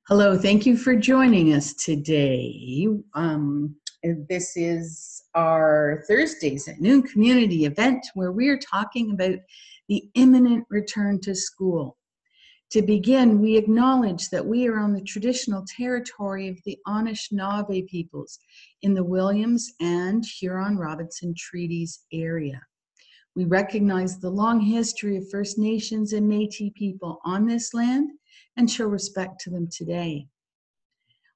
Hello, thank you for joining us today. This is our Thursdays at Noon community event where we are talking about the imminent return to school. To begin, we acknowledge that we are on the traditional territory of the Anishinaabe peoples in the Williams and Huron-Robinson Treaties area. We recognize the long history of First Nations and Métis people on this land and show respect to them today.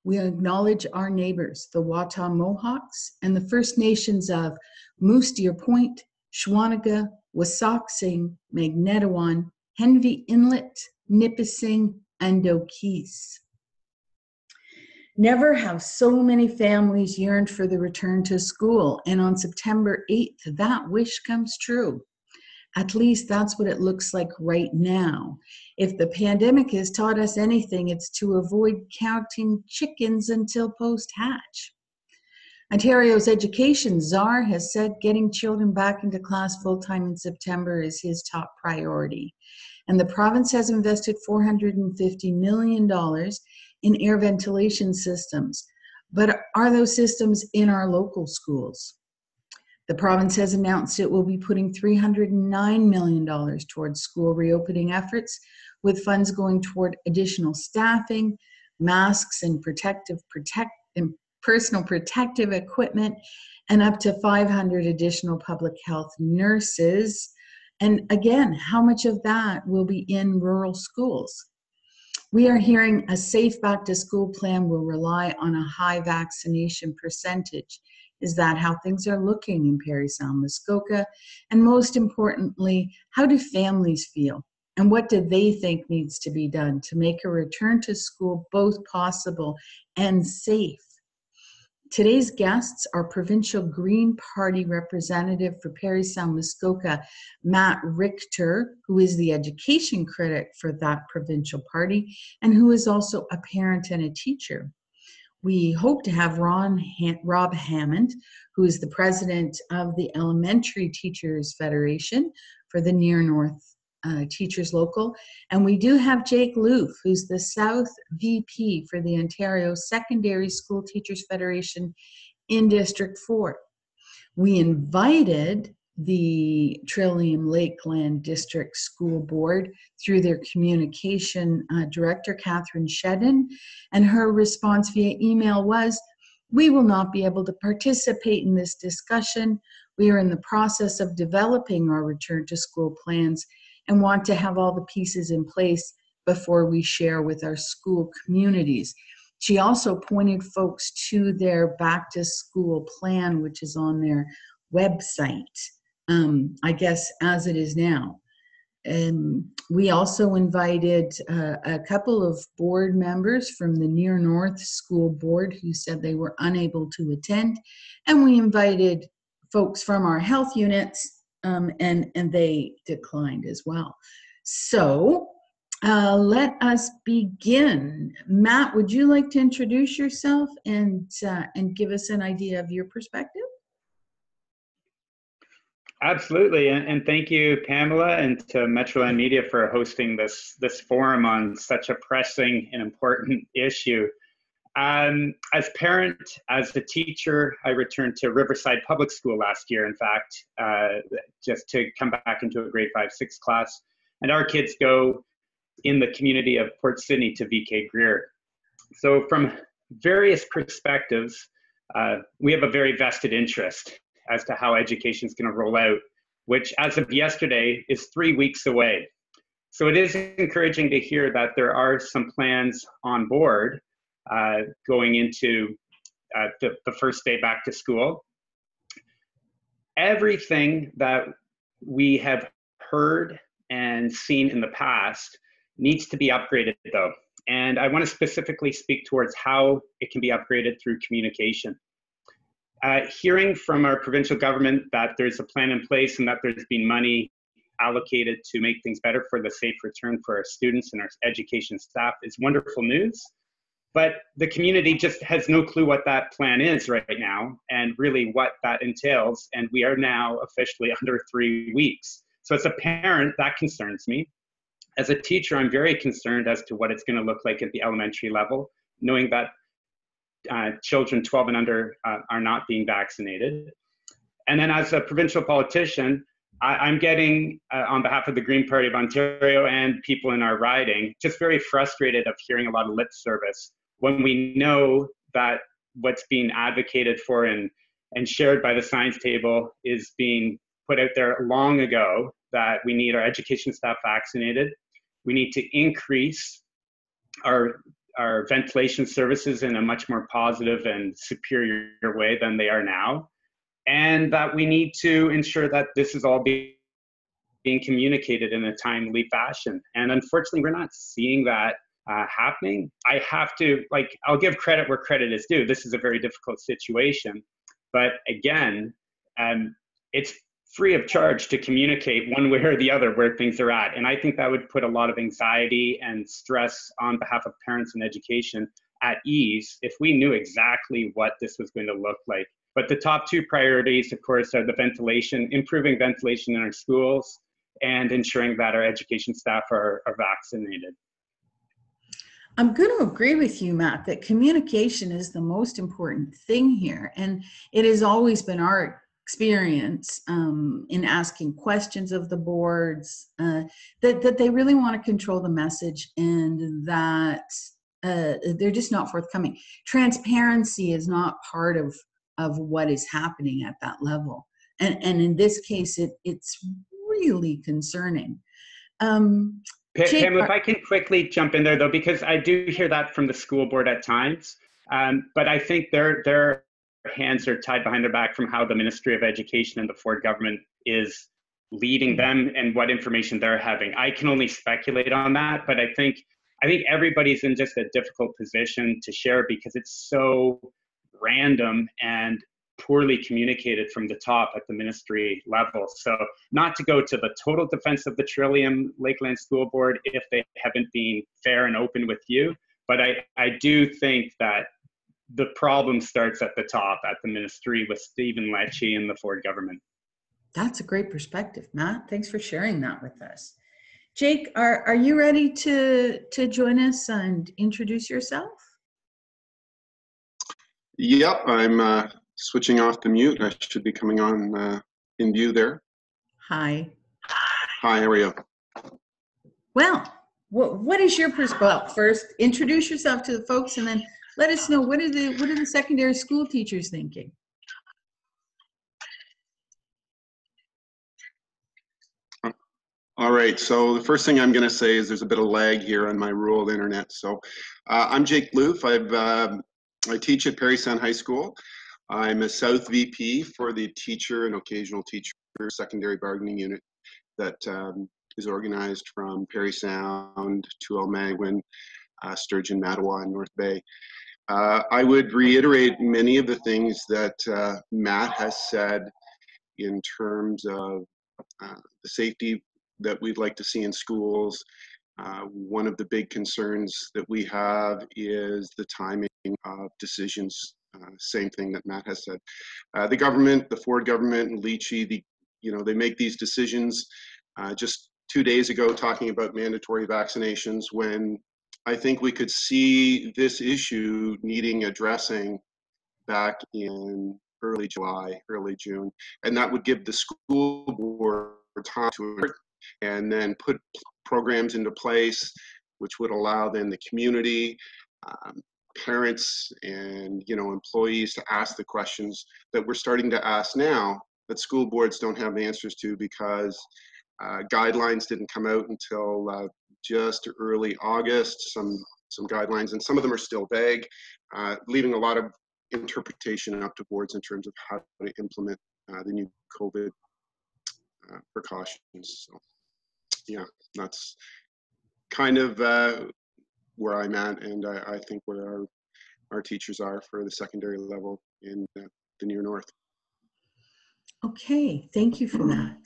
We acknowledge our neighbors, the Wata Mohawks, and the First Nations of Moose Deer Point, Shawanaga, Wasauksing, Magnetawan, Henvey Inlet, Nipissing, and Okies. Never have so many families yearned for the return to school, and on September 8th, that wish comes true. At least that's what it looks like right now. If the pandemic has taught us anything, it's to avoid counting chickens until post-hatch. Ontario's education czar has said getting children back into class full-time in September is his top priority. And the province has invested $450 million in air ventilation systems. But are those systems in our local schools? The province has announced it will be putting $309 million towards school reopening efforts, with funds going toward additional staffing, masks and personal protective equipment, and up to 500 additional public health nurses. And again, how much of that will be in rural schools? We are hearing a safe back to school plan will rely on a high vaccination percentage. Is that how things are looking in Parry Sound Muskoka? And most importantly, how do families feel? And what do they think needs to be done to make a return to school both possible and safe? Today's guests are Provincial Green Party representative for Parry Sound Muskoka, Matt Richter, who is the education critic for that provincial party, and who is also a parent and a teacher. We hope to have Rob Hammond, who is the president of the Elementary Teachers Federation for the Near North Teachers Local. And we do have Jake Loof, who's the South VP for the Ontario Secondary School Teachers Federation in District 4. We invited the Trillium Lakeland District School Board through their communication director, Catherine Shedden, and her response via email was, "We will not be able to participate in this discussion. We are in the process of developing our return to school plans and want to have all the pieces in place before we share with our school communities." She also pointed folks to their back to school plan, which is on their website. I guess as it is now. We also invited a couple of board members from the Near North School Board who said they were unable to attend. And we invited folks from our health units and they declined as well. So let us begin. Matt, would you like to introduce yourself and give us an idea of your perspective? Absolutely, and thank you, Pamela, and to Metroland Media for hosting this forum on such a pressing and important issue. As a parent, as a teacher, I returned to Riverside Public School last year, in fact, just to come back into a grade 5-6 class. And our kids go in the community of Port Sydney to VK Greer. So from various perspectives, we have a very vested interest as to how education is going to roll out, which as of yesterday is 3 weeks away. So it is encouraging to hear that there are some plans on board going into the first day back to school. Everything that we have heard and seen in the past needs to be upgraded though. And I want to specifically speak towards how it can be upgraded through communication. Hearing from our provincial government that there's a plan in place and that there's been money allocated to make things better for the safe return for our students and our education staff is wonderful news. But the community just has no clue what that plan is right now and really what that entails. And we are now officially under 3 weeks. So as a parent, that concerns me. As a teacher, I'm very concerned as to what it's going to look like at the elementary level, knowing that children 12 and under are not being vaccinated. And then as a provincial politician, I'm getting, on behalf of the Green Party of Ontario and people in our riding, just very frustrated of hearing a lot of lip service when we know that what's being advocated for and shared by the science table is being put out there long ago, that we need our education staff vaccinated. We need to increase our ventilation services in a much more positive and superior way than they are now. And that we need to ensure that this is all being communicated in a timely fashion. And unfortunately, we're not seeing that happening. I have to, I'll give credit where credit is due. This is a very difficult situation. But again, it's free of charge to communicate one way or the other where things are at. And I think that would put a lot of anxiety and stress on behalf of parents and education at ease if we knew exactly what this was going to look like. But the top two priorities, of course, are the ventilation, improving ventilation in our schools, and ensuring that our education staff are vaccinated. I'm going to agree with you, Matt, that communication is the most important thing here. And it has always been our experience in asking questions of the boards that they really want to control the message, and that they're just not forthcoming. Transparency is not part of what is happening at that level. And in this case, it's really concerning. Pamela, if I can quickly jump in there, though, because I do hear that from the school board at times, but I think their hands are tied behind their back from how the Ministry of Education and the Ford government is leading them and what information they're having. I can only speculate on that, but I think everybody's in just a difficult position to share because it's so random and poorly communicated from the top at the ministry level. So not to go to the total defense of the Trillium Lakeland School Board if they haven't been fair and open with you, but I do think that the problem starts at the top at the ministry with Stephen Lecce and the Ford government. That's a great perspective, Matt. Thanks for sharing that with us. Jake, are you ready to join us and introduce yourself? Yep, I'm switching off the mute. I should be coming on in view there. Hi. Hi, how are you? Well, what is your perspective? Well, first, introduce yourself to the folks, and then let us know what are the secondary school teachers thinking? All right, so the first thing I'm going to say is there's a bit of lag here on my rural internet. So I'm Jake Loof. I teach at Parry Sound High School. I'm a South VP for the teacher and occasional teacher secondary bargaining unit that is organized from Parry Sound to Almagwin, Sturgeon, Mattawa, and North Bay. I would reiterate many of the things that Matt has said in terms of the safety that we'd like to see in schools. One of the big concerns that we have is the timing of decisions. Same thing that Matt has said. The government, the Ford government, and Lecce, they make these decisions. Just 2 days ago, talking about mandatory vaccinations, when I think we could see this issue needing addressing back in early July, early June, and that would give the school board time to work and then put programs into place which would allow then the community, parents, and employees to ask the questions that we're starting to ask now that school boards don't have answers to, because guidelines didn't come out until just early August, some guidelines, and some of them are still vague, leaving a lot of interpretation up to boards in terms of how to implement the new COVID precautions. So yeah, that's kind of where I'm at, and I think where our teachers are for the secondary level in the near north. Okay, thank you for that.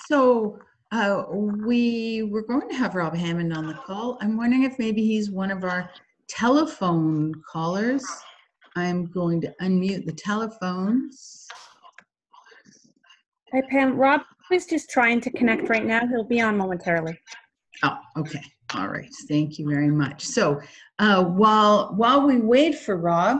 So we were going to have Rob Hammond on the call. I'm wondering if maybe he's one of our telephone callers. I'm going to unmute the telephones. Hi, Pam. Rob is just trying to connect right now. He'll be on momentarily. Oh, okay. All right. Thank you very much. So while we wait for Rob,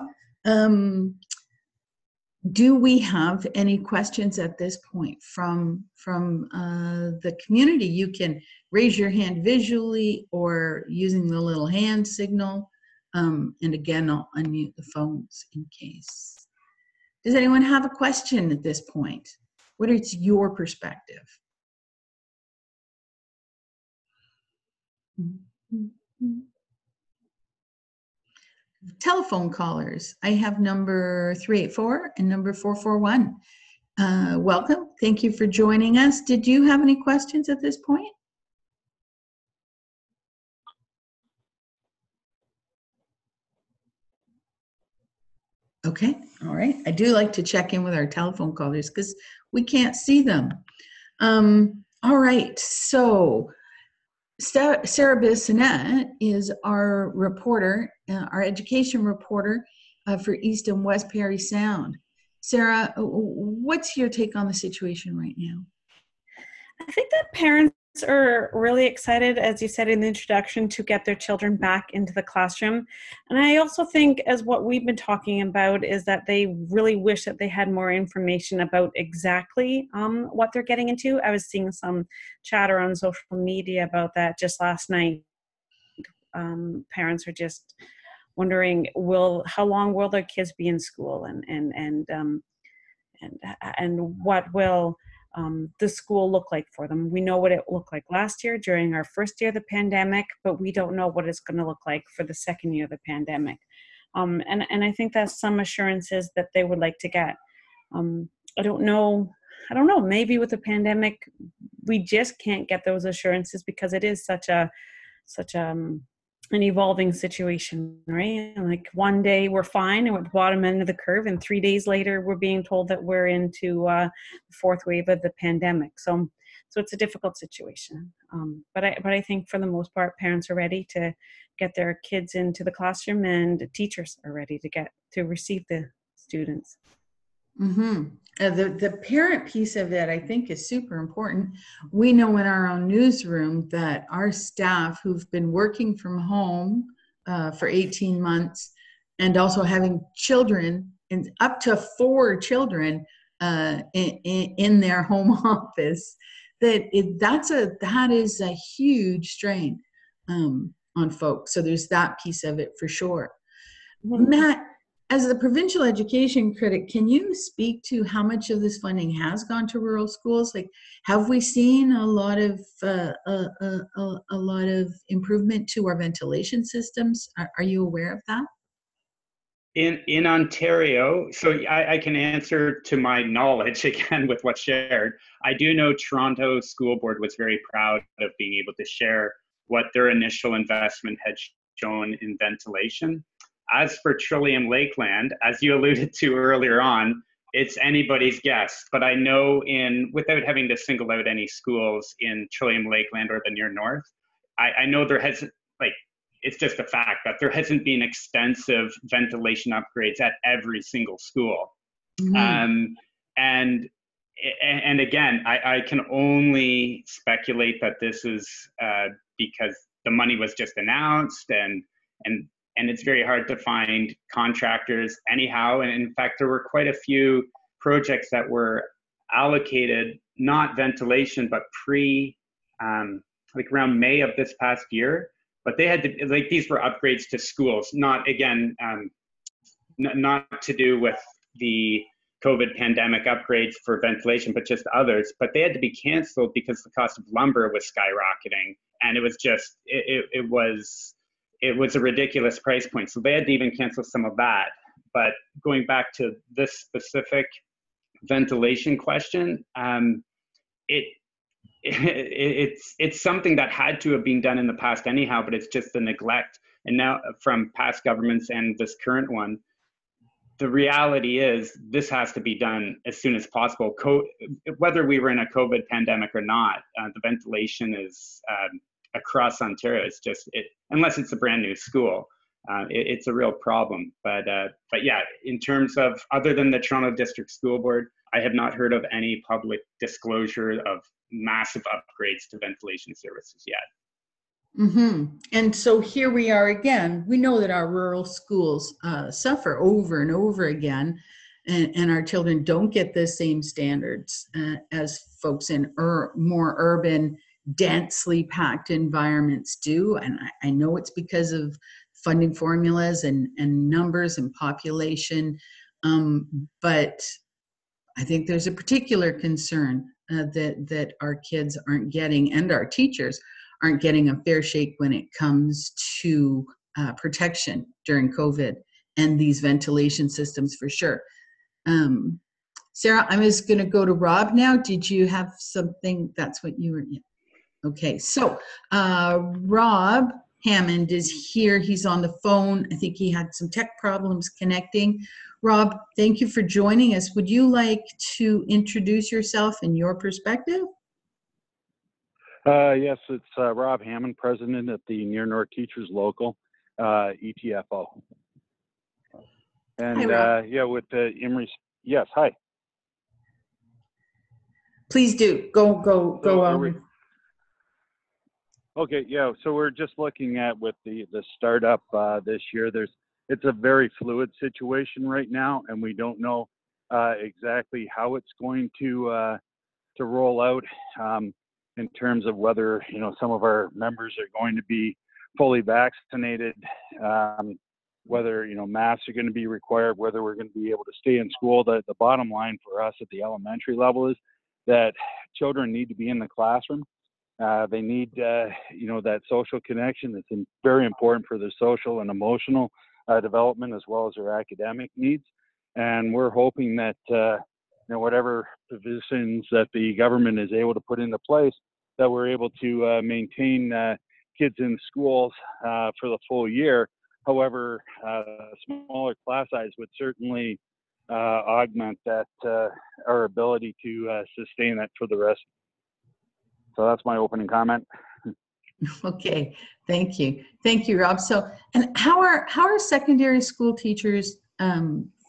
do we have any questions at this point from the community? You can raise your hand visually or using the little hand signal. And again, I'll unmute the phones in case. Does anyone have a question at this point? What is your perspective? Telephone callers. I have number 384 and number 441. Welcome. Thank you for joining us. Did you have any questions at this point? Okay. All right. I do like to check in with our telephone callers because we can't see them. All right. So Sarah Bissonette is our reporter, our education reporter for East and West Parry Sound. Sarah, what's your take on the situation right now? I think that parents are really excited, as you said in the introduction, to get their children back into the classroom. And I also think, as what we've been talking about, is that they really wish that they had more information about exactly what they're getting into. I was seeing some chatter on social media about that just last night. Parents are just wondering, how long will their kids be in school, and what will the school look like for them. We know what it looked like last year during our first year of the pandemic, but we don't know what it's going to look like for the second year of the pandemic. And I think that's some assurances that they would like to get. I don't know, maybe with the pandemic, we just can't get those assurances because it is such an evolving situation, right? Like one day we're fine and we're at the bottom end of the curve, and 3 days later we're being told that we're into the fourth wave of the pandemic. So it's a difficult situation. But I think for the most part, parents are ready to get their kids into the classroom, and teachers are ready to receive the students. Mm-hmm. The parent piece of it, I think, is super important. We know in our own newsroom that our staff who've been working from home for 18 months and also having children, and up to 4 children in their home office, that is a huge strain on folks. So there's that piece of it for sure. Mm-hmm. Matt, as the provincial education critic, can you speak to how much of this funding has gone to rural schools? Like, have we seen a lot of improvement to our ventilation systems? Are you aware of that? In Ontario, so I can answer to my knowledge again with what's shared. I do know Toronto School Board was very proud of being able to share what their initial investment had shown in ventilation. As for Trillium Lakeland, as you alluded to earlier on, it's anybody's guess. But I know without having to single out any schools in Trillium Lakeland or the near north, I know there hasn't, it's just a fact that there hasn't been extensive ventilation upgrades at every single school. Mm-hmm. And again, I can only speculate that this is because the money was just announced, and it's very hard to find contractors anyhow. And in fact, there were quite a few projects that were allocated, not ventilation, but around May of this past year. But they had to, these were upgrades to schools, not to do with the COVID pandemic upgrades for ventilation, but just others. But they had to be canceled because the cost of lumber was skyrocketing. And it was just, it was a ridiculous price point. So they had to even cancel some of that. But going back to this specific ventilation question, it's something that had to have been done in the past anyhow, but it's just the neglect. And now from past governments and this current one, the reality is this has to be done as soon as possible. Whether we were in a COVID pandemic or not, the ventilation is across Ontario. It's just unless it's a brand new school, it's a real problem. But yeah, in terms of other than the Toronto District School Board, I have not heard of any public disclosure of massive upgrades to ventilation services yet. And so here we are again. We know that our rural schools suffer over and over again, and our children don't get the same standards as folks in more urban, densely packed environments do. And I know it's because of funding formulas and numbers and population, but I think there's a particular concern that our kids aren't getting, and our teachers aren't getting a fair shake when it comes to protection during COVID and these ventilation systems for sure. Sarah, I'm just going to go to Rob now. Did you have something? That's what you were. Yeah. Okay, so Rob Hammond is here. He's on the phone. I think he had some tech problems connecting. Rob, thank you for joining us. Would you like to introduce yourself and your perspective? Yes, it's Rob Hammond, president at the Near North Teachers Local, ETFO. And yeah, with the Emory, yes, hi. Please do, go on. Okay, yeah, so we're just looking at with the startup this year, it's a very fluid situation right now, and we don't know exactly how it's going to roll out. In terms of whether, you know, some of our members are going to be fully vaccinated, whether, you know, masks are going to be required, whether we're going to be able to stay in school. The bottom line for us at the elementary level is that children need to be in the classroom. They need, you know, that social connection. It's very important for their social and emotional development as well as their academic needs. And we're hoping that, you know, whatever provisions that the government is able to put into place, that we're able to maintain kids in schools for the full year. However, smaller class size would certainly augment that our ability to sustain that for the rest. So that's my opening comment. Okay, thank you, Rob. So, and how are secondary school teachers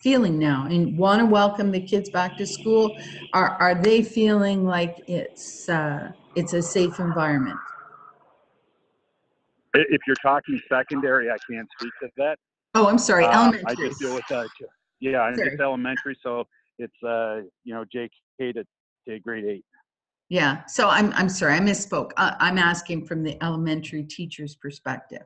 feeling now and want to welcome the kids back to school? Are they feeling like it's a safe environment? If you're talking secondary, I can't speak to that. Oh, I'm sorry, elementary. I just deal with yeah, I'm Sorry. just elementary, so it's you know, JK to grade 8. Yeah, so I'm sorry, I misspoke. I'm asking from the elementary teacher's perspective.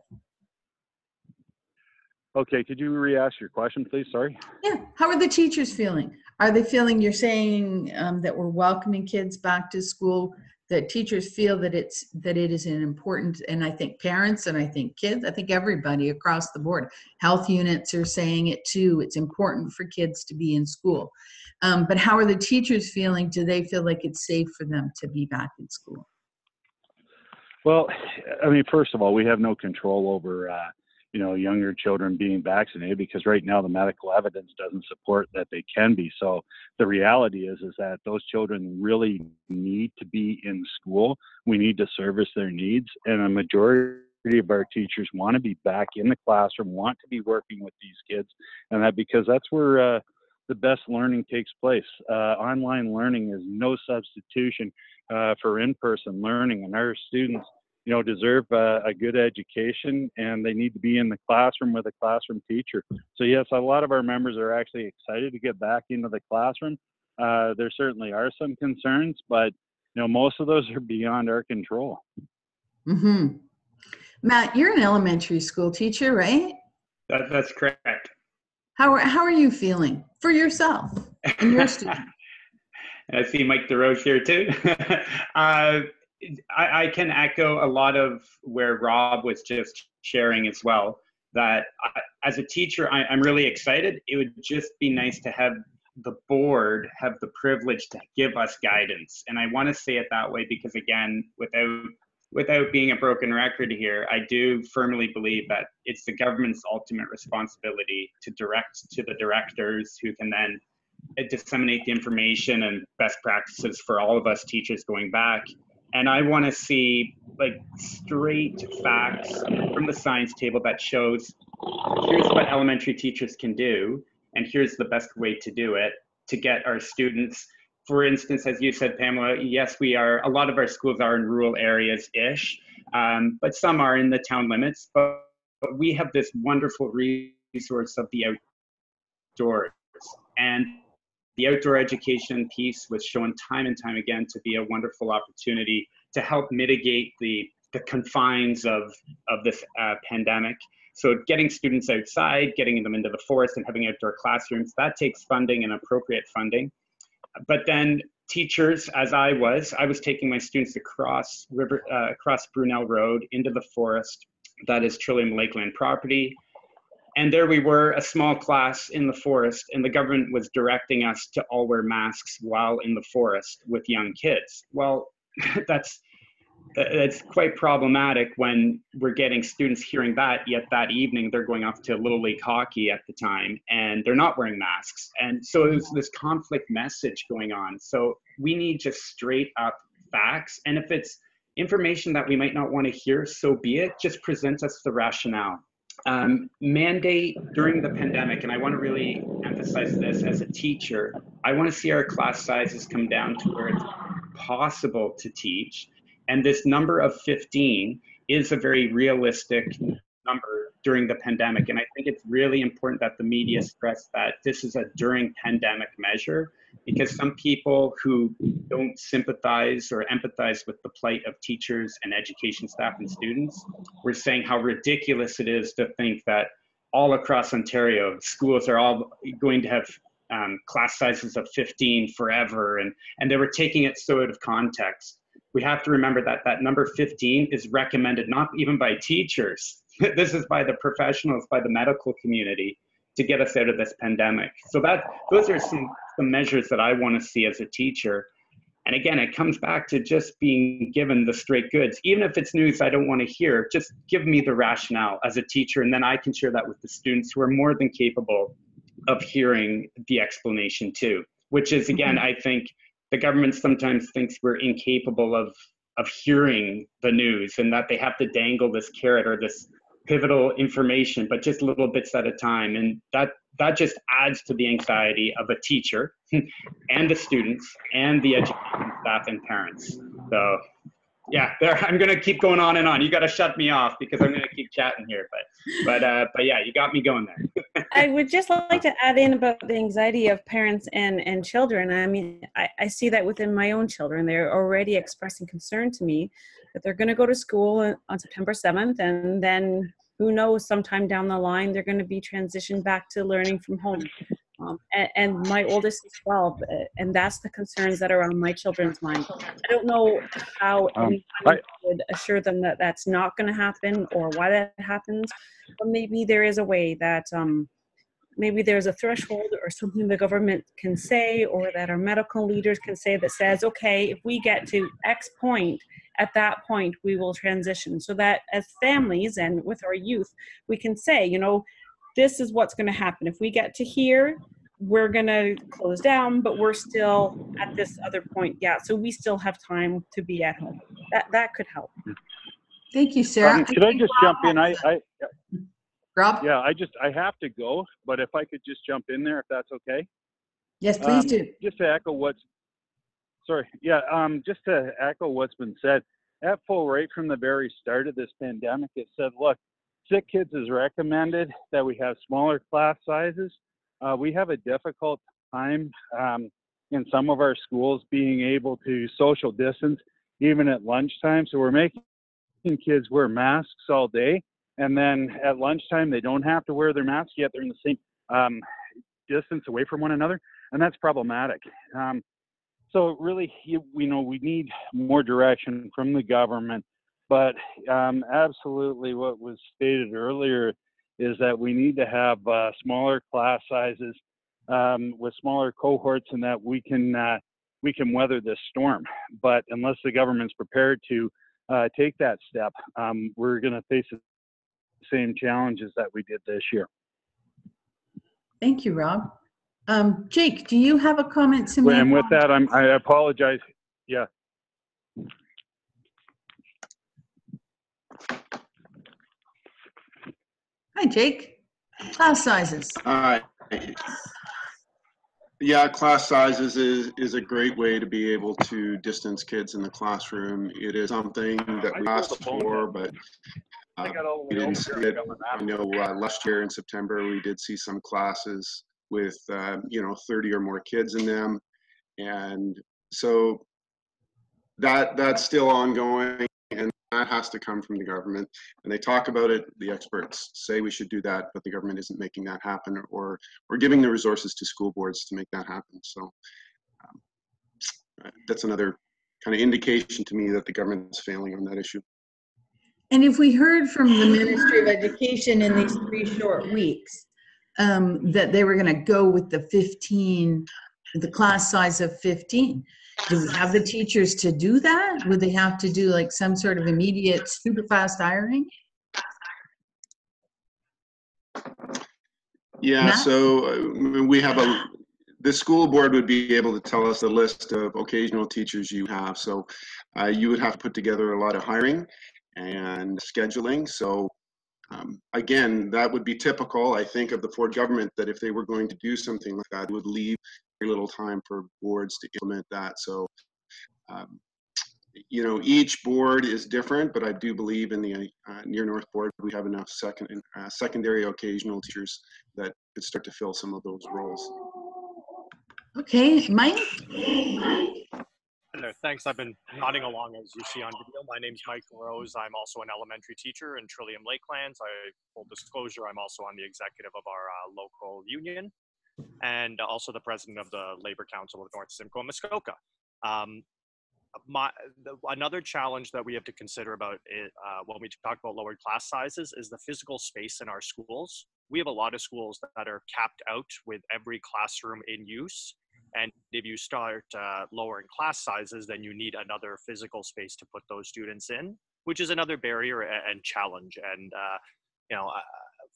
Okay, could you re-ask your question, please? Sorry. Yeah, how are the teachers feeling? Are they feeling, you're saying that we're welcoming kids back to school, that teachers feel that it is an important, and I think parents and I think kids, I think everybody across the board, health units are saying it too, it's important for kids to be in school. But how are the teachers feeling? Do they feel like it's safe for them to be back in school? Well, I mean, first of all, we have no control over you know, younger children being vaccinated, because right now the medical evidence doesn't support that they can be. So the reality is that those children really need to be in school. We need to service their needs, and a majority of our teachers want to be back in the classroom, want to be working with these kids, and that because that's where the best learning takes place. Online learning is no substitution for in-person learning, and our students, you know, deserve a good education, and they need to be in the classroom with a classroom teacher. So yes, a lot of our members are actually excited to get back into the classroom. There certainly are some concerns, but you know, most of those are beyond our control. Mm-hmm. Matt, you're an elementary school teacher, right? That's correct. How are you feeling for yourself and your students? I see Mike DeRoche here too. I can echo a lot of where Rob was just sharing as well, that as a teacher, I'm really excited. It would just be nice to have the board have the privilege to give us guidance. And I want to say it that way because, again, without being a broken record here, I do firmly believe that it's the government's ultimate responsibility to direct to the directors, who can then disseminate the information and best practices for all of us teachers going back. And I want to see like straight facts from the science table that shows here's what elementary teachers can do, and here's the best way to do it to get our students. For instance, as you said, Pamela, yes, a lot of our schools are in rural areas-ish, but some are in the town limits. But we have this wonderful resource of the outdoors. And the outdoor education piece was shown time and time again to be a wonderful opportunity to help mitigate the confines of this pandemic. So getting students outside, getting them into the forest and having outdoor classrooms, that takes funding and appropriate funding. But then teachers, as I was taking my students across Brunel Road into the forest, that is Trillium Lakeland property. And there we were, a small class in the forest, and the government was directing us to all wear masks while in the forest with young kids. Well, that's quite problematic when we're getting students hearing that, yet that evening they're going off to Little League hockey at the time and they're not wearing masks. And so there's this conflict message going on. So we need just straight up facts. And if it's information that we might not want to hear, so be it, just present us the rationale. Mandate during the pandemic, and I want to really emphasize this as a teacher, I want to see our class sizes come down to where it's possible to teach. And this number of 15 is a very realistic number during the pandemic. And I think it's really important that the media stress that this is a during pandemic measure, because some people who don't sympathize or empathize with the plight of teachers and education staff and students were saying how ridiculous it is to think that all across Ontario, schools are all going to have class sizes of 15 forever. And they were taking it so out of context. We have to remember that that number 15 is recommended not even by teachers. This is by the professionals, by the medical community to get us out of this pandemic. So those are some measures that I want to see as a teacher. And again, it comes back to just being given the straight goods. Even if it's news I don't want to hear, just give me the rationale as a teacher, and then I can share that with the students who are more than capable of hearing the explanation too, which is, again, I think the government sometimes thinks we're incapable of hearing the news and that they have to dangle this carrot or this pivotal information, but just little bits at a time. And that just adds to the anxiety of a teacher and the students and the education staff and parents. So yeah, I'm going to keep going on and on. You got to shut me off because I'm going to keep chatting here. But yeah, you got me going there. I would just like to add in about the anxiety of parents and children. I mean, I see that within my own children. They're already expressing concern to me that they're going to go to school on September 7th, and then who knows, sometime down the line, they're going to be transitioned back to learning from home. And my oldest is 12, and that's the concerns that are on my children's mind. I don't know how anyone would assure them that that's not going to happen or why that happens, but maybe there is a way that maybe there's a threshold or something the government can say or that our medical leaders can say that says, okay, if we get to X point, at that point we will transition, so that as families and with our youth, we can say, you know, this is what's going to happen. If we get to here, we're going to close down, but we're still at this other point. Yeah, so we still have time to be at home. That could help. Thank you, Sarah. Could I just jump in? Rob? Yeah, I have to go, but if I could just jump in there, if that's okay. Yes, please do. Just to echo just to echo what's been said, at full rate from the very start of this pandemic, it said, look, sick kids is recommended, that we have smaller class sizes. We have a difficult time in some of our schools being able to social distance, even at lunchtime. So we're making kids wear masks all day. And then at lunchtime, they don't have to wear their masks, yet they're in the same distance away from one another. And that's problematic. So really, we need more direction from the government. But absolutely what was stated earlier is that we need to have smaller class sizes with smaller cohorts, and that we can weather this storm. But unless the government's prepared to take that step, we're going to face the same challenges that we did this year. Thank you, Rob. Jake, do you have a comment to make? And with that, I apologize. Yeah. Hi, Jake. Class sizes. Yeah, class sizes is a great way to be able to distance kids in the classroom. It is something that we asked for, but we didn't see it. I know last year in September we did see some classes with 30 or more kids in them, and so that's still ongoing, and that has to come from the government. And they talk about it, the experts say we should do that, but the government isn't making that happen, or giving the resources to school boards to make that happen. So that's another kind of indication to me that the government is failing on that issue. And if we heard from the Ministry of Education in these 3 short weeks that they were going to go with the class size of 15, do we have the teachers to do that? Would they have to do like some sort of immediate super fast hiring? Yeah, Matt? so we have the school board would be able to tell us the list of occasional teachers you have. So you would have to put together a lot of hiring and scheduling. So again, that would be typical, I think, of the Ford government, that if they were going to do something like that, it would leave very little time for boards to implement that. So, each board is different, but I do believe in the Near North board, we have enough secondary occasional teachers that could start to fill some of those roles. Okay, Mike? Hello, thanks. I've been nodding along as you see on video. My name's Mike Rose. I'm also an elementary teacher in Trillium Lakelands. Full disclosure, I'm also on the executive of our local union and also the president of the Labor Council of North Simcoe and Muskoka. Another challenge that we have to consider about it, when we talk about lowered class sizes is the physical space in our schools. We have a lot of schools that are capped out with every classroom in use. And if you start lowering class sizes, then you need another physical space to put those students in, which is another barrier and challenge. And,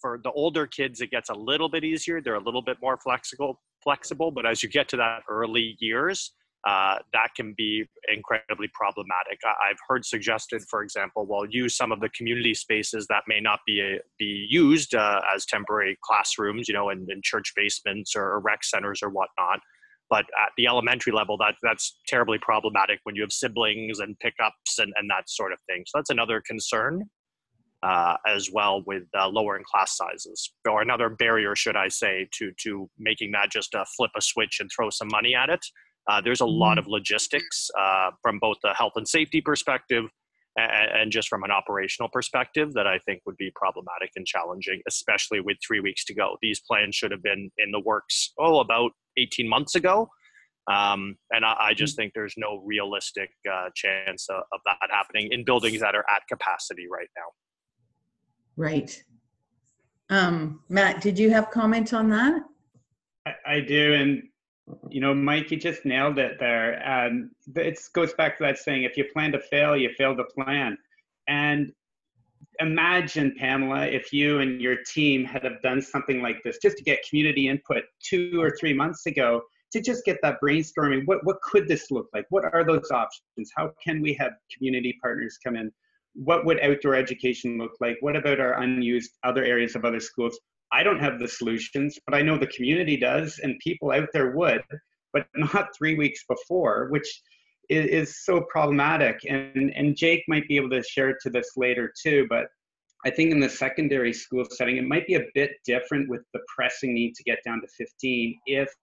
for the older kids, it gets a little bit easier. They're a little bit more flexible, but as you get to that early years, that can be incredibly problematic. I've heard suggested, for example, use some of the community spaces that may not be used as temporary classrooms, in church basements or rec centers or whatnot. But at the elementary level, that's terribly problematic when you have siblings and pickups and that sort of thing. So that's another concern as well with lowering class sizes, or another barrier, should I say, to making that just flip a switch and throw some money at it. There's a lot of logistics from both the health and safety perspective and just from an operational perspective that I think would be problematic and challenging, especially with 3 weeks to go. These plans should have been in the works, about 18 months ago. And I just think there's no realistic chance of that happening in buildings that are at capacity right now. Right. Matt, did you have comment on that? I do. And, Mike, you just nailed it there. It goes back to that saying, if you plan to fail, you fail to plan. And imagine, Pamela, if you and your team had have done something like this just to get community input 2 or 3 months ago, to just get that brainstorming. What could this look like? What are those options? How can we have community partners come in? What would outdoor education look like? What about our unused other areas of other schools? I don't have the solutions, but I know the community does, and people out there would, but not 3 weeks before, which is so problematic. And Jake might be able to share to this later too, but I think in the secondary school setting, it might be a bit different with the pressing need to get down to 15 if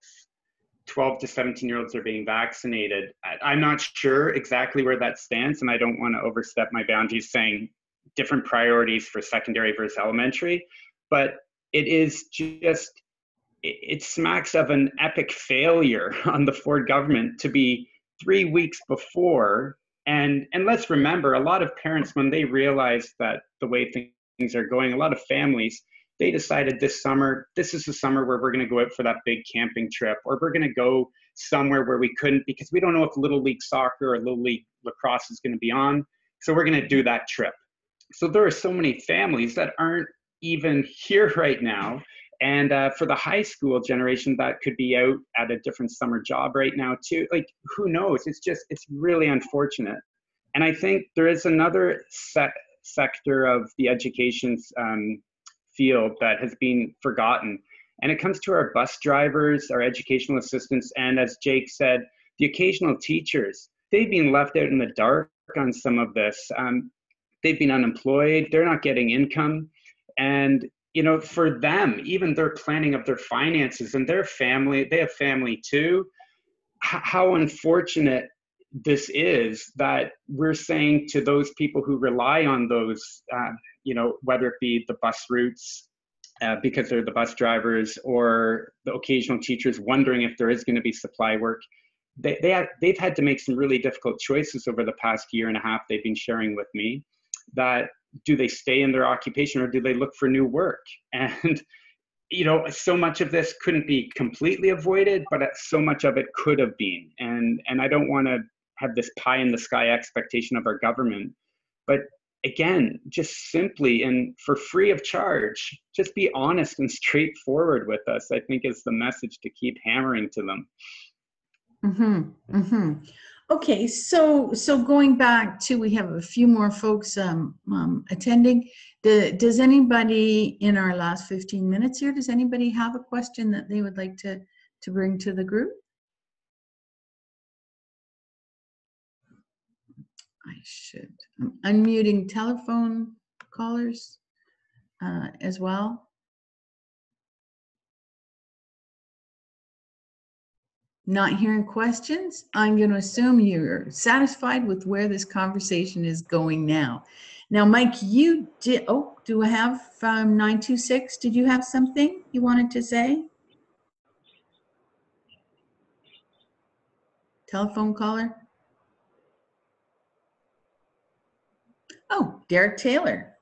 12 to 17-year-olds are being vaccinated. I'm not sure exactly where that stands, and I don't want to overstep my boundaries saying different priorities for secondary versus elementary, but it is just, it smacks of an epic failure on the Ford government to be 3 weeks before. And let's remember, a lot of parents, when they realized that the way things are going, a lot of families, they decided this summer, this is the summer where we're going to go out for that big camping trip, or we're going to go somewhere where we couldn't because we don't know if Little League soccer or Little League lacrosse is going to be on. So we're going to do that trip. So there are so many families that aren't even here right now. And for the high school generation, that could be out at a different summer job right now too. Like, who knows? It's really unfortunate. And I think there is another sector of the education field that has been forgotten. And it comes to our bus drivers, our educational assistants, and as Jake said, the occasional teachers. They've been left out in the dark on some of this. They've been unemployed, they're not getting income. And you know, for them, even their planning of their finances and their family, they have family too. How unfortunate this is that we're saying to those people who rely on those, you know, whether it be the bus routes, because they're the bus drivers, or the occasional teachers wondering if there is going to be supply work. They've had to make some really difficult choices over the past year and a half they've been sharing with me, that do they stay in their occupation or do they look for new work? And, you know, so much of this couldn't be completely avoided, but so much of it could have been. And I don't want to have this pie in the sky expectation of our government, but again, just simply and for free of charge, just be honest and straightforward with us, I think is the message to keep hammering to them. Mm-hmm. Mm-hmm. Okay, so going back to, we have a few more folks attending. Does anybody in our last 15 minutes here, does anybody have a question that they would like to bring to the group? I should. I'm unmuting telephone callers as well. Not hearing questions, I'm going to assume you're satisfied with where this conversation is going now. Now, Mike, you did, oh, do I have 926? Did you have something you wanted to say? Telephone caller? Oh, Derek Taylor.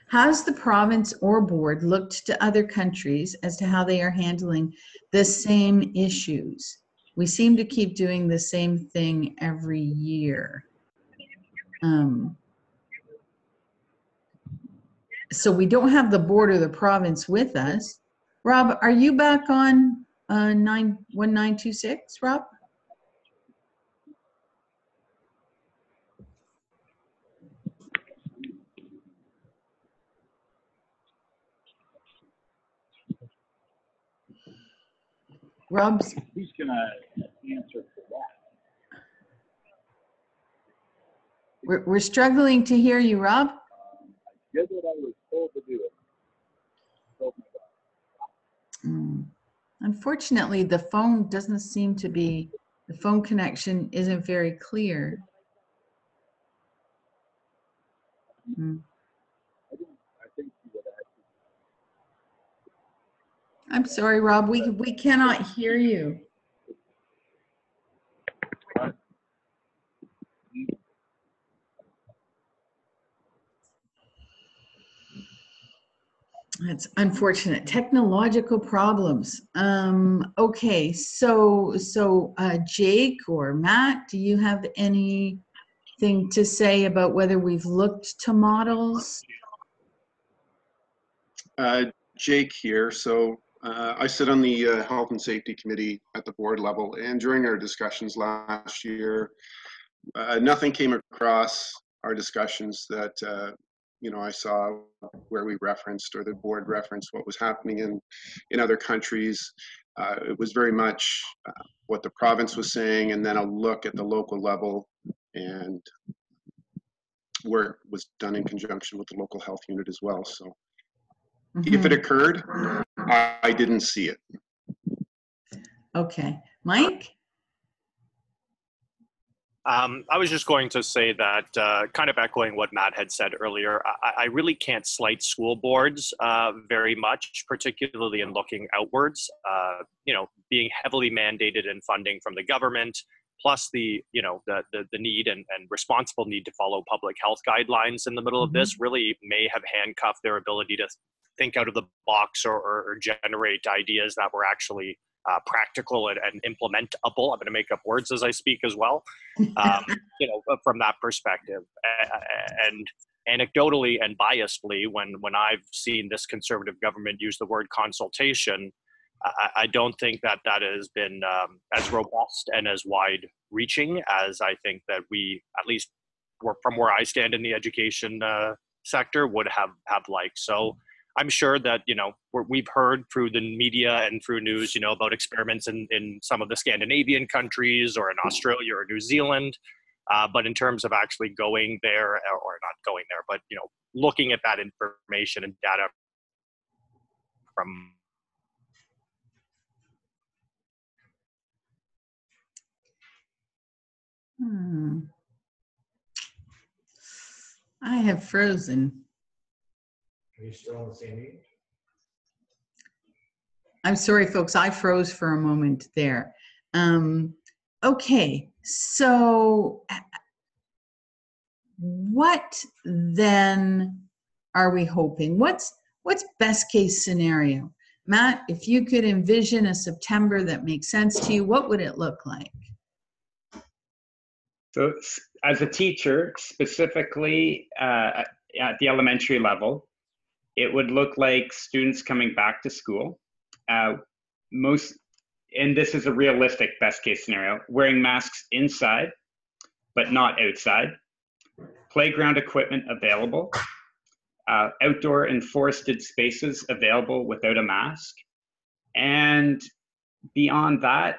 Has the province or board looked to other countries as to how they are handling the same issues? We seem to keep doing the same thing every year. So we don't have the board or the province with us. Rob, are you back on 1926, Rob? Rob's. Who's going to answer for that? We're struggling to hear you, Rob. I did what I was told to do. Unfortunately, the phone doesn't seem to be, the phone connection isn't very clear. I'm sorry, Rob, we cannot hear you. That's unfortunate. Technological problems. Okay, so Jake or Matt, do you have anything to say about whether we've looked to models? Jake here. So I sit on the Health and Safety Committee at the board level, and during our discussions last year, nothing came across our discussions that you know, I saw where we referenced or the board referenced what was happening in other countries. It was very much what the province was saying, and then a look at the local level and work was done in conjunction with the local health unit as well. So if it occurred, I didn't see it. Okay, Mike? I was just going to say that, kind of echoing what Matt had said earlier, I really can't slight school boards very much, particularly in looking outwards. You know, being heavily mandated in funding from the government, plus the, you know, the need and responsible need to follow public health guidelines in the middle of this really may have handcuffed their ability to think out of the box or generate ideas that were actually practical and implementable. I'm going to make up words as I speak as well, you know, from that perspective. And anecdotally and biasedly, when I've seen this conservative government use the word consultation, I don't think that has been as robust and as wide-reaching as I think that we, at least from where I stand in the education sector, would have liked. So I'm sure that, we've heard through the media and through news, about experiments in some of the Scandinavian countries or in Australia or New Zealand. But in terms of actually going there, or not going there, but, looking at that information and data from. I have frozen. Are you still on the same page? I'm sorry, folks. I froze for a moment there. Okay, so what then are we hoping? What's best case scenario? Matt, if you could envision a September that makes sense to you, what would it look like? So as a teacher, specifically at the elementary level, it would look like students coming back to school. And this is a realistic best case scenario, wearing masks inside, but not outside. Playground equipment available. Outdoor and forested spaces available without a mask. And beyond that,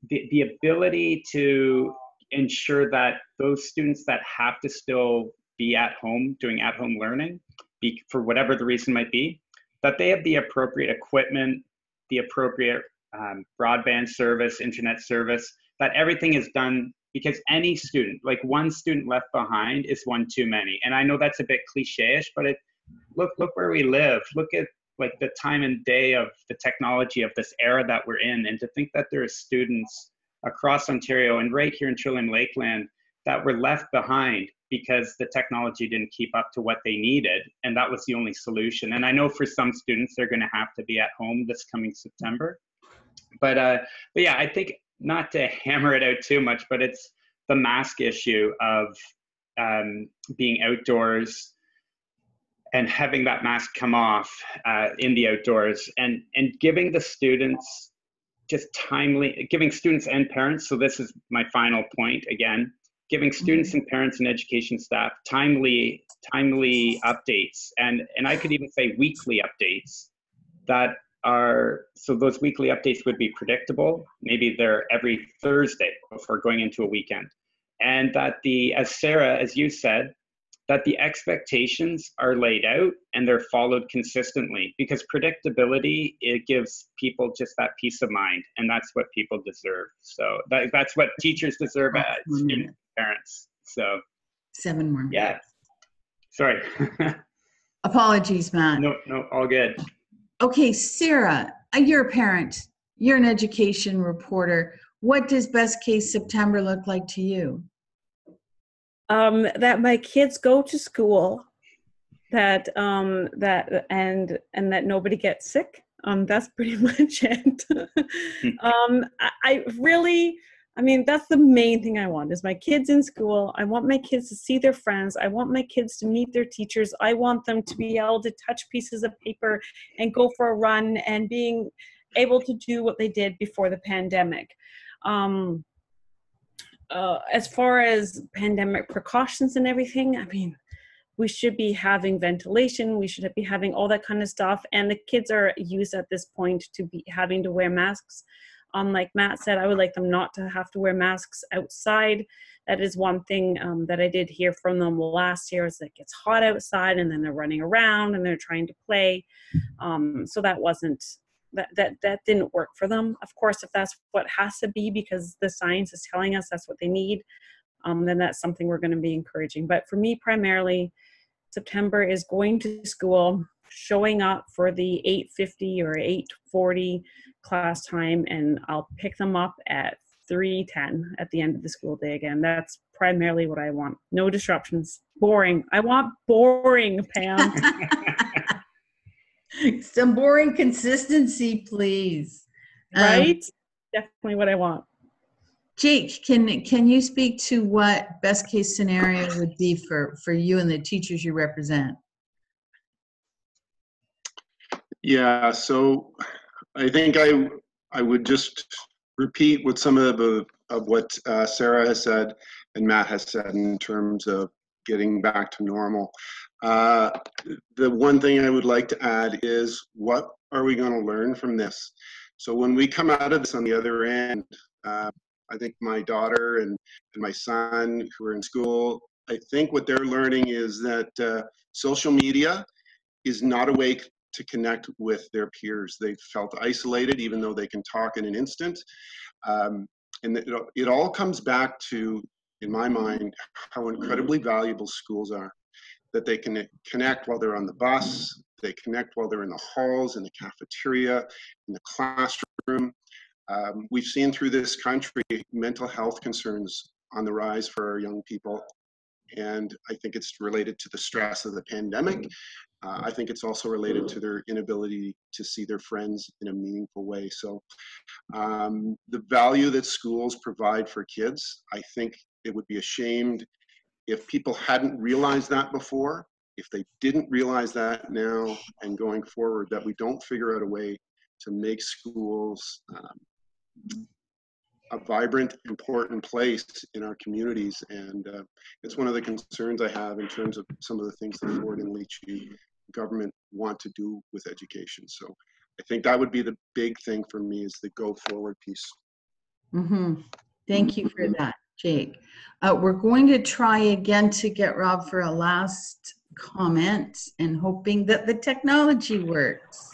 the ability to ensure that those students that have to still be at home doing at-home learning, for whatever the reason might be, that they have the appropriate equipment, the appropriate broadband service, internet service, that everything is done, because any student, like one student left behind is one too many. And I know that's a bit cliche-ish, but look where we live. Look at like the time and day of the technology of this era that we're in, and to think that there are students across Ontario and right here in Trillium Lakeland that were left behind because the technology didn't keep up to what they needed, and that was the only solution. And I know for some students they're going to have to be at home this coming September, but yeah, I think, not to hammer it out too much, but it's the mask issue of being outdoors and having that mask come off in the outdoors, and giving the students giving students and parents, so this is my final point again, giving students and parents and education staff timely updates, and I could even say weekly updates that are, so those weekly updates would be predictable. Maybe they're every Thursday before going into a weekend. And that as Sarah, as you said, that the expectations are laid out and they're followed consistently, because predictability, it gives people just that peace of mind, and that's what people deserve. So that's what teachers deserve as students and parents. So 7 more minutes. Yeah. Sorry. Apologies, Matt. No, all good. Okay, Sarah, you're a parent. You're an education reporter. What does best case September look like to you? That my kids go to school, that that nobody gets sick. That's pretty much it. I mean, that's the main thing I want, is my kids in school. I want my kids to see their friends. I want my kids to meet their teachers. I want them to be able to touch pieces of paper and go for a run, and being able to do what they did before the pandemic. As far as pandemic precautions and everything, I mean, we should be having ventilation. We should be having all that kind of stuff. And the kids are used at this point to be having to wear masks. Like Matt said, I would like them not to have to wear masks outside. That is one thing that I did hear from them last year, is that it gets hot outside and then they're running around and they're trying to play. So that didn't work for them. Of course, if that's what has to be because the science is telling us that's what they need, then that's something we're going to be encouraging. But for me, primarily, September is going to school, showing up for the 8:50 or 8:40 class time, and I'll pick them up at 3:10 at the end of the school day again. That's primarily what I want. No disruptions. Boring. I want boring, Pam. Some boring consistency, please. Right? Definitely what I want. Jake, can you speak to what best case scenario would be for you and the teachers you represent? Yeah, so I think I would just repeat what some of what Sarah has said and Matt has said in terms of getting back to normal. The one thing I would like to add is, what are we going to learn from this? So when we come out of this on the other end, I think my daughter and my son who are in school, I think what they're learning is that social media is not a way to connect with their peers. They felt isolated, even though they can talk in an instant. And it all comes back to, in my mind, how incredibly valuable schools are. That they can connect while they're on the bus, they connect while they're in the halls, in the cafeteria, in the classroom. We've seen through this country mental health concerns on the rise for our young people. And I think it's related to the stress of the pandemic. I think it's also related to their inability to see their friends in a meaningful way. So the value that schools provide for kids, I think it would be ashamed if people hadn't realized that before, if they didn't realize that now and going forward, that we don't figure out a way to make schools a vibrant, important place in our communities. And it's one of the concerns I have in terms of some of the things that Ford and Leachy government want to do with education. So I think that would be the big thing for me, is the go forward piece. Mm-hmm. Thank you for that, Jake. We're going to try again to get Rob for a last comment, and hoping that the technology works.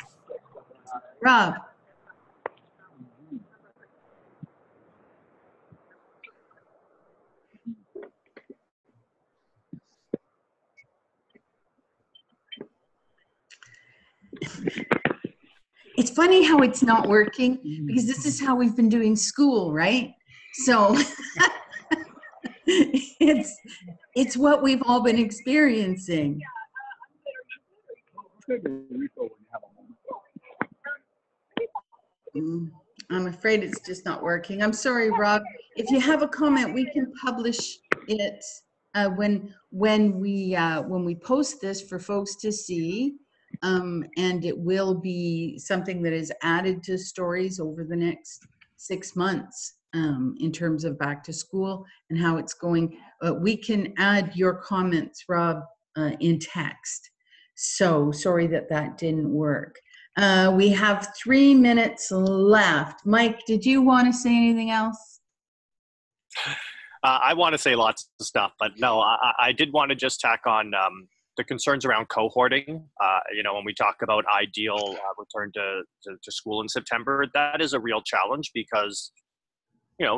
Rob. It's funny how it's not working, because this is how we've been doing school, right? So it's what we've all been experiencing. I'm afraid it's just not working. I'm sorry, Rob. If you have a comment, we can publish it when we post this for folks to see. And it will be something that is added to stories over the next 6 months in terms of back to school and how it's going. We can add your comments, Rob, in text. So sorry that didn't work. We have 3 minutes left. Mike, did you want to say anything else? I want to say lots of stuff, but no, I did want to just tack on the concerns around cohorting. When we talk about ideal return to school in September, that is a real challenge, because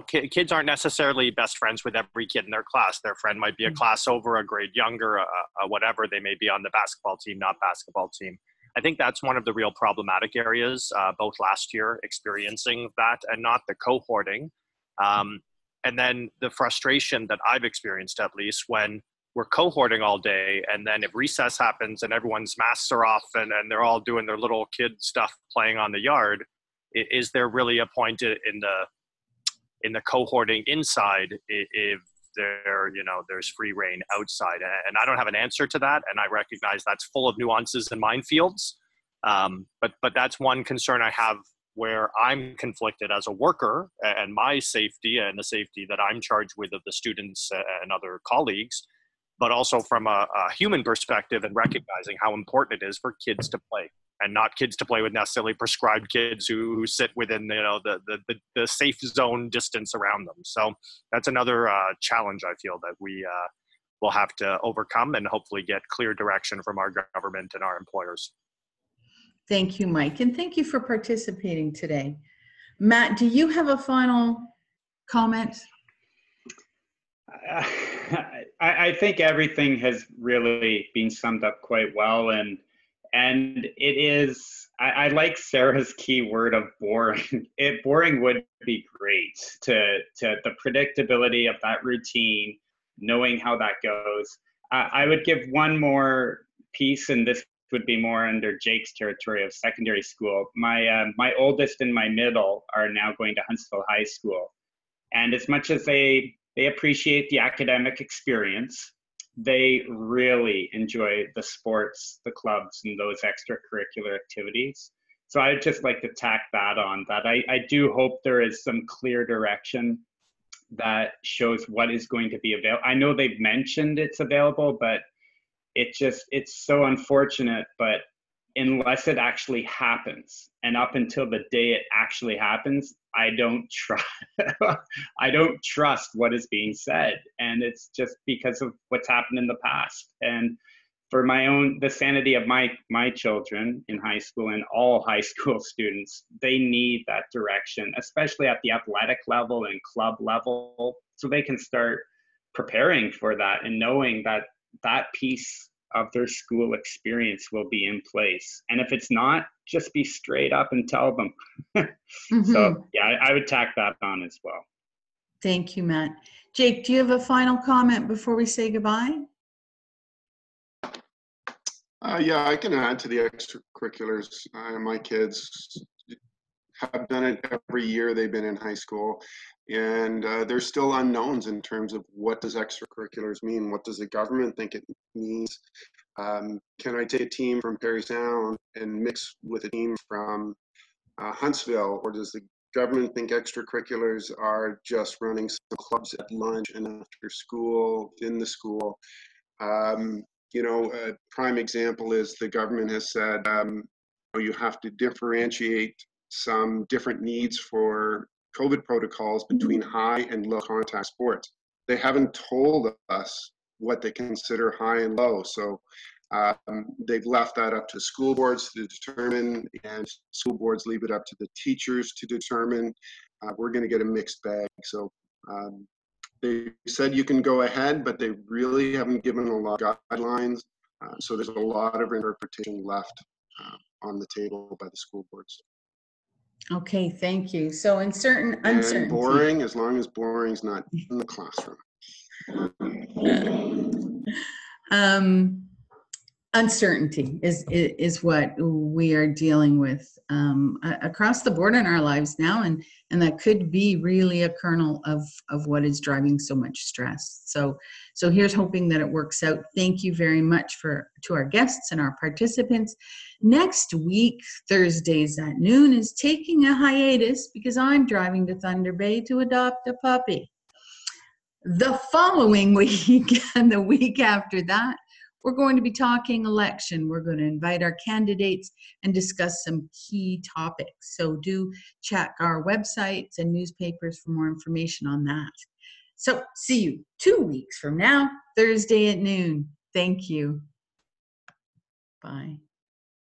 kids aren't necessarily best friends with every kid in their class. Their friend might be a class over, a grade younger, whatever. They may be on the basketball team, not basketball team. I think that's one of the real problematic areas, both last year experiencing that and not the cohorting. And then the frustration that I've experienced, at least, when we're cohorting all day, and then if recess happens and everyone's masks are off and they're all doing their little kid stuff playing on the yard, is there really a point in the cohorting inside if there's free reign outside? And I don't have an answer to that, and I recognize that's full of nuances and minefields. But that's one concern I have, where I'm conflicted as a worker and my safety and the safety that I'm charged with of the students and other colleagues, but also from a human perspective, and recognizing how important it is for kids to play, and not kids to play with necessarily prescribed kids who sit within the safe zone distance around them. So that's another challenge I feel that we will have to overcome, and hopefully get clear direction from our government and our employers. Thank you, Mike, and thank you for participating today. Matt, do you have a final comment? I think everything has really been summed up quite well, and it is, I like Sarah's key word of boring. Boring would be great, to the predictability of that routine, knowing how that goes. I would give one more piece, and this would be more under Jake's territory of secondary school. My oldest and my middle are now going to Huntsville High School, and as much as they appreciate the academic experience, they really enjoy the sports, the clubs, and those extracurricular activities. So I'd just like to tack that on, that I do hope there is some clear direction that shows what is going to be available. I know they've mentioned it's available, but it's so unfortunate, but unless it actually happens, and up until the day it actually happens, I don't trust I don't trust what is being said. And it's just because of what's happened in the past. And for the sanity of my children in high school and all high school students, they need that direction, especially at the athletic level and club level, so they can start preparing for that and knowing that that piece of their school experience will be in place. And if it's not, just be straight up and tell them. So yeah, I would tack that on as well. Thank you, Matt. Jake, do you have a final comment before we say goodbye? Yeah, I can add to the extracurriculars. My kids have done it every year they've been in high school, and there's still unknowns in terms of what does extracurriculars mean? What does the government think it means? Can I take a team from Parry Sound and mix with a team from Huntsville, or does the government think extracurriculars are just running some clubs at lunch and after school, in the school? You know, a prime example is the government has said you have to differentiate some different needs for COVID protocols between high and low contact sports. They haven't told us what they consider high and low. So they've left that up to school boards to determine, and school boards leave it up to the teachers to determine. We're going to get a mixed bag. So they said you can go ahead, but they really haven't given a lot of guidelines. So there's a lot of interpretation left on the table by the school boards. Okay, thank you. So in certain uncertainty. And boring, as long as boring's not in the classroom. Uncertainty is what we are dealing with across the board in our lives now, and that could be really a kernel of what is driving so much stress. So here's hoping that it works out. Thank you very much to our guests and our participants. Next week, Thursdays at noon, is taking a hiatus because I'm driving to Thunder Bay to adopt a puppy. The following week and the week after that, we're going to be talking election. We're going to invite our candidates and discuss some key topics. So do check our websites and newspapers for more information on that. So see you 2 weeks from now, Thursday at noon. Thank you. Bye.